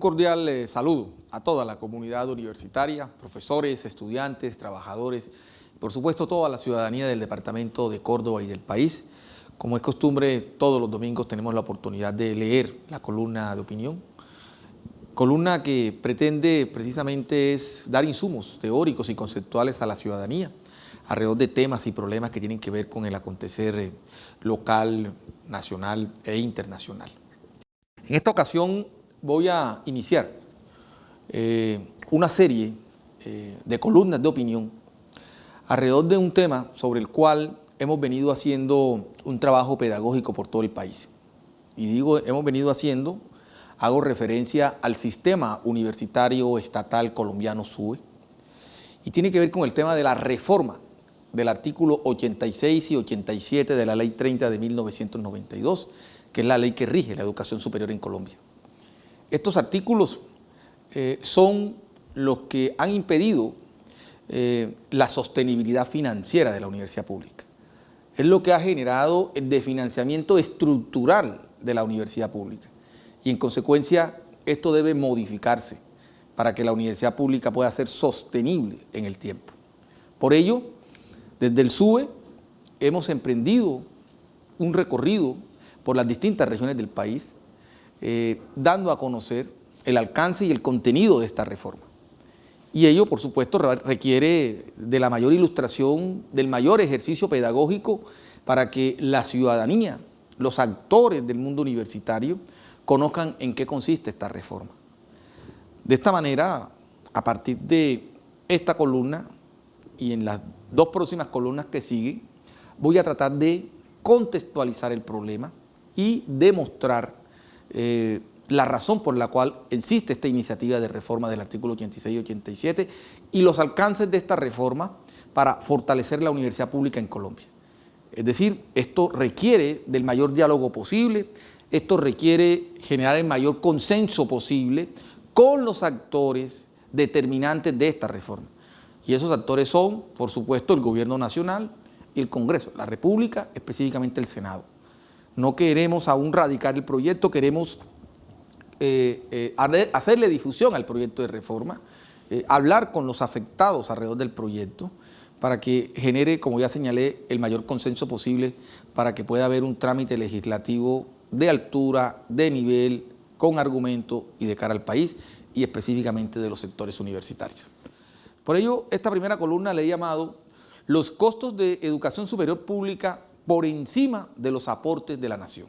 cordial saludo a toda la comunidad universitaria, profesores, estudiantes, trabajadores, y por supuesto toda la ciudadanía del departamento de Córdoba y del país. Como es costumbre, todos los domingos tenemos la oportunidad de leer la columna de opinión, columna que pretende precisamente es dar insumos teóricos y conceptuales a la ciudadanía alrededor de temas y problemas que tienen que ver con el acontecer local, nacional e internacional. En esta ocasión voy a iniciar una serie de columnas de opinión alrededor de un tema sobre el cual hemos venido haciendo un trabajo pedagógico por todo el país. Y digo hemos venido haciendo, hago referencia al sistema universitario estatal colombiano SUBE, y tiene que ver con el tema de la reforma del artículo 86 y 87 de la Ley 30 de 1992, que es la ley que rige la educación superior en Colombia. Estos artículos son los que han impedido la sostenibilidad financiera de la universidad pública. Es lo que ha generado el desfinanciamiento estructural de la universidad pública. Y en consecuencia, esto debe modificarse para que la universidad pública pueda ser sostenible en el tiempo. Por ello, desde el SUBE hemos emprendido un recorrido por las distintas regiones del país, dando a conocer el alcance y el contenido de esta reforma. Y ello, por supuesto, requiere de la mayor ilustración, del mayor ejercicio pedagógico para que la ciudadanía, los actores del mundo universitario, conozcan en qué consiste esta reforma. De esta manera, a partir de esta columna y en las dos próximas columnas que siguen, voy a tratar de contextualizar el problema y demostrar la razón por la cual existe esta iniciativa de reforma del artículo 86 y 87 y los alcances de esta reforma para fortalecer la universidad pública en Colombia. Es decir, esto requiere del mayor diálogo posible, esto requiere generar el mayor consenso posible con los actores determinantes de esta reforma. Y esos actores son, por supuesto, el Gobierno Nacional y el Congreso, la República, específicamente el Senado. No queremos aún radicar el proyecto, queremos hacerle difusión al proyecto de reforma, hablar con los afectados alrededor del proyecto para que genere, como ya señalé, el mayor consenso posible para que pueda haber un trámite legislativo de altura, de nivel, con argumento y de cara al país y específicamente de los sectores universitarios. Por ello, esta primera columna le he llamado los costos de educación superior pública por encima de los aportes de la nación.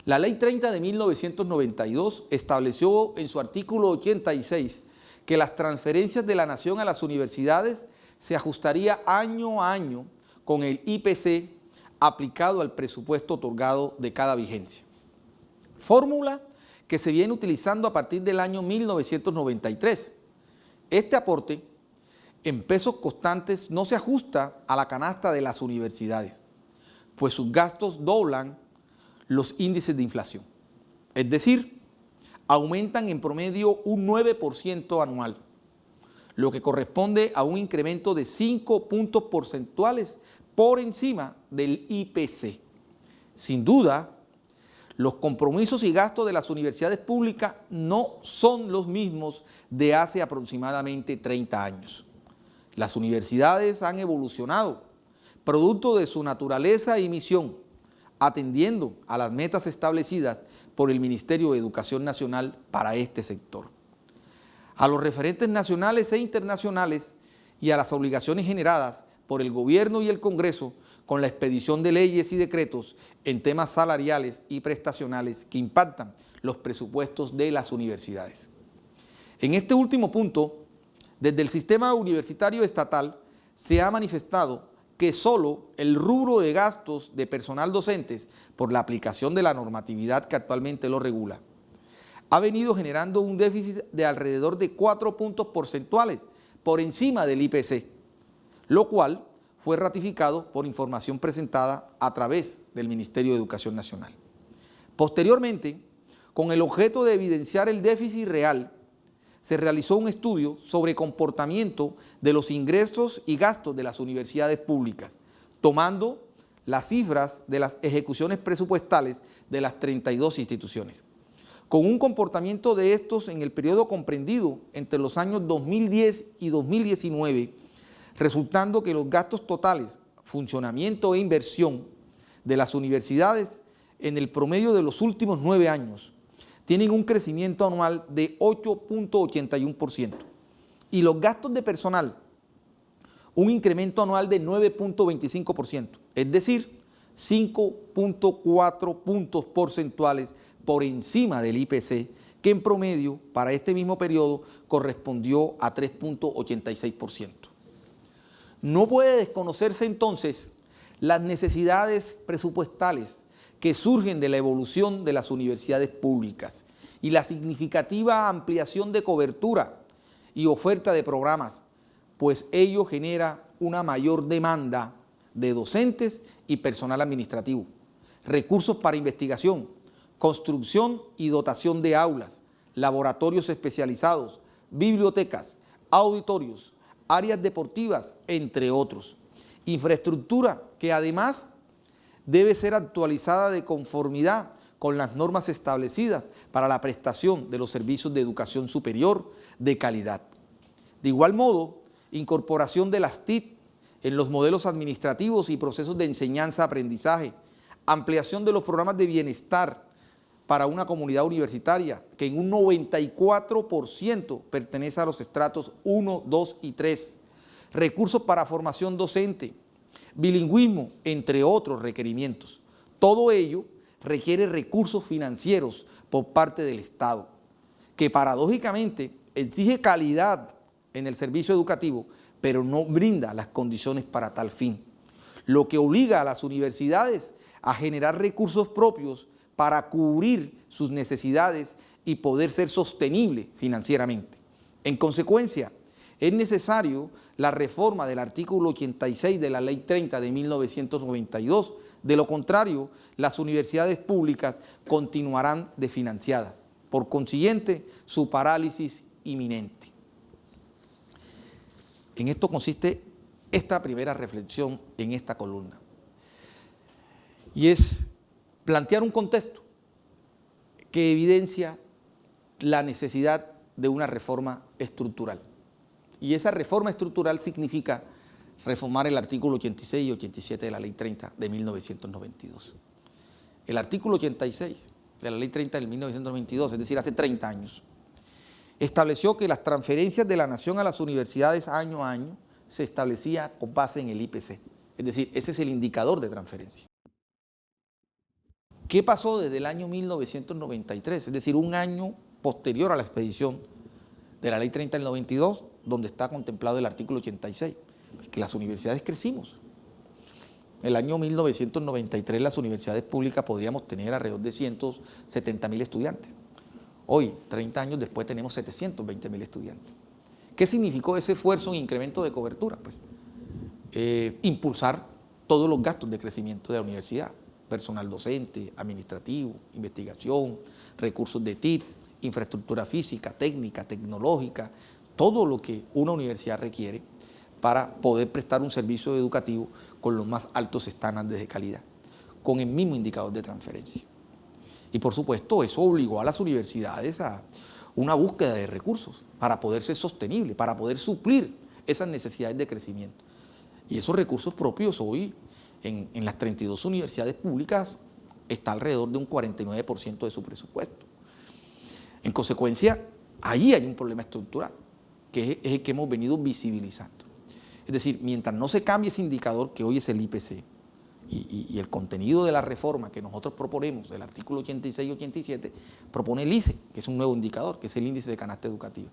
La Ley 30 de 1992 estableció en su artículo 86 que las transferencias de la nación a las universidades se ajustaría año a año con el IPC aplicado al presupuesto otorgado de cada vigencia. Fórmula que se viene utilizando a partir del año 1993. Este aporte en pesos constantes no se ajusta a la canasta de las universidades, pues sus gastos doblan los índices de inflación. Es decir, aumentan en promedio un 9% anual, lo que corresponde a un incremento de 5 puntos porcentuales por encima del IPC. Sin duda, los compromisos y gastos de las universidades públicas no son los mismos de hace aproximadamente 30 años. Las universidades han evolucionado, producto de su naturaleza y misión, atendiendo a las metas establecidas por el Ministerio de Educación Nacional para este sector. A los referentes nacionales e internacionales y a las obligaciones generadas por el Gobierno y el Congreso con la expedición de leyes y decretos en temas salariales y prestacionales que impactan los presupuestos de las universidades. En este último punto, desde el sistema universitario estatal se ha manifestado que solo el rubro de gastos de personal docentes, por la aplicación de la normatividad que actualmente lo regula, ha venido generando un déficit de alrededor de 4 puntos porcentuales por encima del IPC, lo cual fue ratificado por información presentada a través del Ministerio de Educación Nacional. Posteriormente, con el objeto de evidenciar el déficit real, se realizó un estudio sobre comportamiento de los ingresos y gastos de las universidades públicas, tomando las cifras de las ejecuciones presupuestales de las 32 instituciones. con un comportamiento de estos en el periodo comprendido entre los años 2010 y 2019, resultando que los gastos totales, funcionamiento e inversión de las universidades en el promedio de los últimos 9 años tienen un crecimiento anual de 8.81% y los gastos de personal un incremento anual de 9.25%, es decir, 5.4 puntos porcentuales por encima del IPC, que en promedio para este mismo periodo correspondió a 3.86%. No puede desconocerse entonces las necesidades presupuestales que surgen de la evolución de las universidades públicas y la significativa ampliación de cobertura y oferta de programas, pues ello genera una mayor demanda de docentes y personal administrativo, recursos para investigación, construcción y dotación de aulas, laboratorios especializados, bibliotecas, auditorios, áreas deportivas, entre otros. Infraestructura que además debe ser actualizada de conformidad con las normas establecidas para la prestación de los servicios de educación superior de calidad. De igual modo, incorporación de las TIC en los modelos administrativos y procesos de enseñanza-aprendizaje, ampliación de los programas de bienestar para una comunidad universitaria que en un 94% pertenece a los estratos 1, 2 y 3, recursos para formación docente, bilingüismo, entre otros requerimientos. Todo ello requiere recursos financieros por parte del Estado, que paradójicamente exige calidad en el servicio educativo, pero no brinda las condiciones para tal fin, lo que obliga a las universidades a generar recursos propios para cubrir sus necesidades y poder ser sostenible financieramente. En consecuencia, es necesario la reforma del artículo 86 de la Ley 30 de 1992, de lo contrario, las universidades públicas continuarán desfinanciadas, por consiguiente, su parálisis inminente. En esto consiste esta primera reflexión en esta columna, y es plantear un contexto que evidencia la necesidad de una reforma estructural. Y esa reforma estructural significa reformar el artículo 86 y 87 de la Ley 30 de 1992. El artículo 86 de la Ley 30 de 1992, es decir, hace 30 años, estableció que las transferencias de la nación a las universidades año a año se establecía con base en el IPC, es decir, ese es el indicador de transferencia. ¿Qué pasó desde el año 1993? Es decir, un año posterior a la expedición de la Ley 30 del 92, donde está contemplado el artículo 86, pues que las universidades crecimos. En el año 1993 las universidades públicas podríamos tener alrededor de 170.000 estudiantes. Hoy, 30 años después, tenemos 720.000 estudiantes. ¿Qué significó ese esfuerzo en incremento de cobertura? Pues impulsar todos los gastos de crecimiento de la universidad, personal docente, administrativo, investigación, recursos de TIC, infraestructura física, técnica, tecnológica, todo lo que una universidad requiere para poder prestar un servicio educativo con los más altos estándares de calidad, con el mismo indicador de transferencia. Y por supuesto eso obligó a las universidades a una búsqueda de recursos para poder ser sostenible, para poder suplir esas necesidades de crecimiento. Y esos recursos propios hoy en las 32 universidades públicas está alrededor de un 49% de su presupuesto. En consecuencia, ahí hay un problema estructural, que es el que hemos venido visibilizando. Es decir, mientras no se cambie ese indicador que hoy es el IPC y el contenido de la reforma que nosotros proponemos, el artículo 86 y 87, propone el ICE, que es un nuevo indicador, que es el índice de canasta educativa.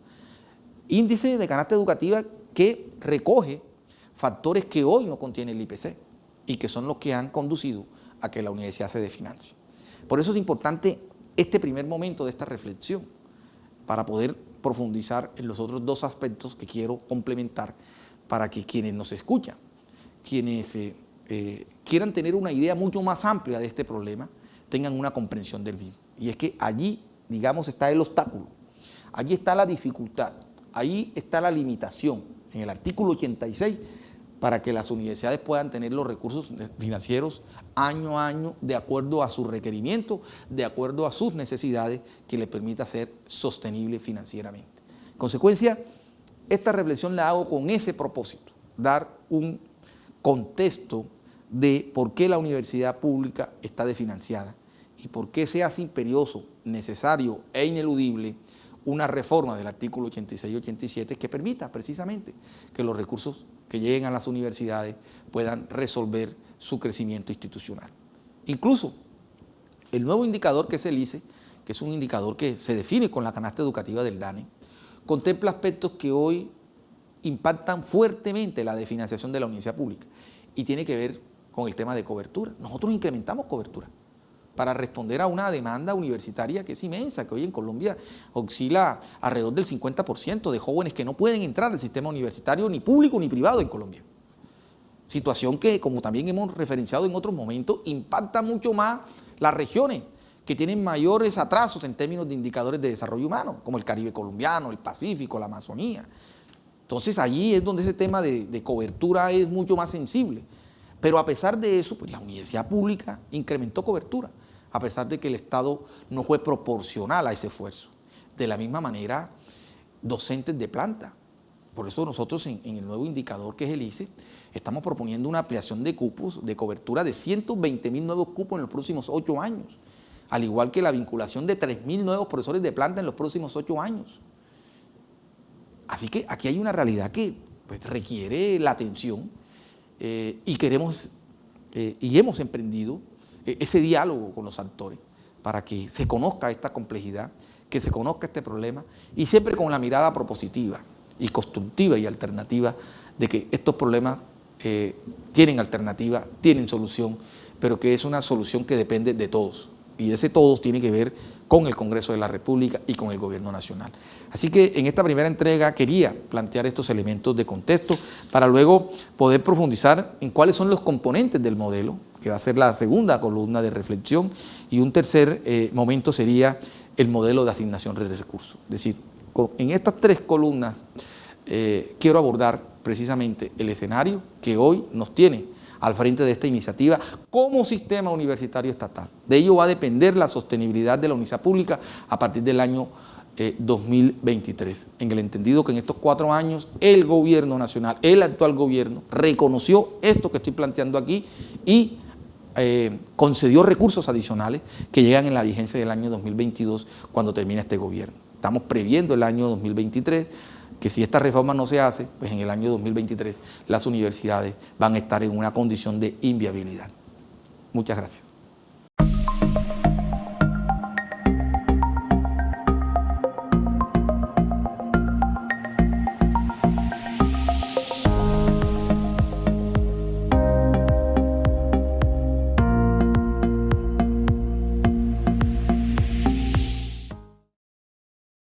Índice de canasta educativa que recoge factores que hoy no contiene el IPC y que son los que han conducido a que la universidad se desfinancie. Por eso es importante este primer momento de esta reflexión, para poder profundizar en los otros dos aspectos que quiero complementar para que quienes nos escuchan, quienes quieran tener una idea mucho más amplia de este problema, tengan una comprensión del mismo. Y es que allí, digamos, está el obstáculo, allí está la dificultad, ahí está la limitación. En el artículo 86 para que las universidades puedan tener los recursos financieros año a año de acuerdo a sus requerimientos, de acuerdo a sus necesidades, que les permita ser sostenible financieramente. En consecuencia, esta reflexión la hago con ese propósito, dar un contexto de por qué la universidad pública está desfinanciada y por qué se hace imperioso, necesario e ineludible una reforma del artículo 86 y 87 que permita precisamente que los recursos que lleguen a las universidades puedan resolver su crecimiento institucional. Incluso el nuevo indicador que es el ICE, que es un indicador que se define con la canasta educativa del DANE, contempla aspectos que hoy impactan fuertemente la desfinanciación de la universidad pública y tiene que ver con el tema de cobertura. Nosotros incrementamos cobertura para responder a una demanda universitaria que es inmensa, que hoy en Colombia oscila alrededor del 50% de jóvenes que no pueden entrar al sistema universitario ni público ni privado en Colombia. Situación que, como también hemos referenciado en otros momentos, impacta mucho más las regiones que tienen mayores atrasos en términos de indicadores de desarrollo humano, como el Caribe colombiano, el Pacífico, la Amazonía. Entonces allí es donde ese tema de cobertura es mucho más sensible. Pero a pesar de eso, pues la universidad pública incrementó cobertura, a pesar de que el Estado no fue proporcional a ese esfuerzo. De la misma manera, docentes de planta. Por eso nosotros en el nuevo indicador que es el ICE, estamos proponiendo una ampliación de cupos, de cobertura de 120.000 nuevos cupos en los próximos 8 años, al igual que la vinculación de 3.000 nuevos profesores de planta en los próximos 8 años. Así que aquí hay una realidad que pues, requiere la atención y queremos y hemos emprendido ese diálogo con los actores para que se conozca esta complejidad, que se conozca este problema y siempre con la mirada propositiva y constructiva y alternativa de que estos problemas tienen alternativa, tienen solución, pero que es una solución que depende de todos. Y ese todos tiene que ver con el Congreso de la República y con el Gobierno Nacional. Así que en esta primera entrega quería plantear estos elementos de contexto para luego poder profundizar en cuáles son los componentes del modelo, que va a ser la segunda columna de reflexión, y un tercer momento sería el modelo de asignación de recursos. Es decir, en estas 3 columnas quiero abordar precisamente el escenario que hoy nos tiene al frente de esta iniciativa como sistema universitario estatal. De ello va a depender la sostenibilidad de la universidad pública a partir del año 2023, en el entendido que en estos 4 años el gobierno nacional, el actual gobierno, reconoció esto que estoy planteando aquí y concedió recursos adicionales que llegan en la vigencia del año 2022 cuando termine este gobierno. Estamos previendo el año 2023, que si esta reforma no se hace, pues en el año 2023 las universidades van a estar en una condición de inviabilidad. Muchas gracias.